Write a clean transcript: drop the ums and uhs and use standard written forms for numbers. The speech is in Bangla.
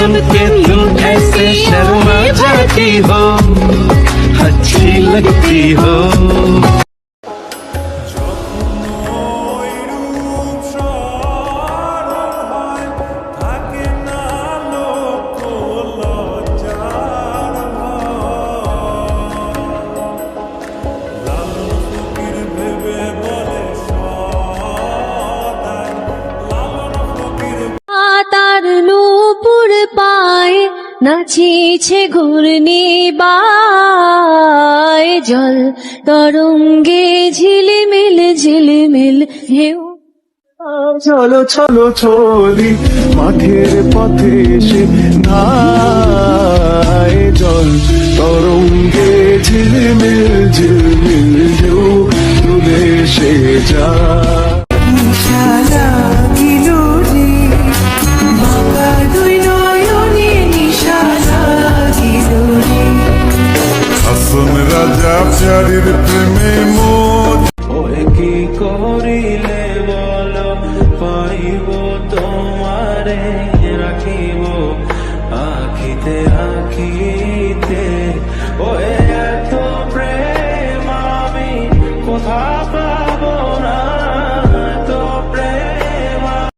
सुन के तुम ऐसे शर्मा जाती हो, अच्छी लगती हो। তার নূপুর পায় নাচিছে ঘূর্ণি বায়, জল তরঙ্গে ঝিলিমিল ঝিলিমিল ঢেউ। চলো চলো চলি মাঠের পথে এসে নাই, জল তরঙ্গে ঝিলমিল ঝিলমিল ঢেউ তুলে সে যায়। রাজা প্যারির প্রেমে মোর ওই কি করিলে বলো, পাইব তোমারে রাখিব আখিতে আখি।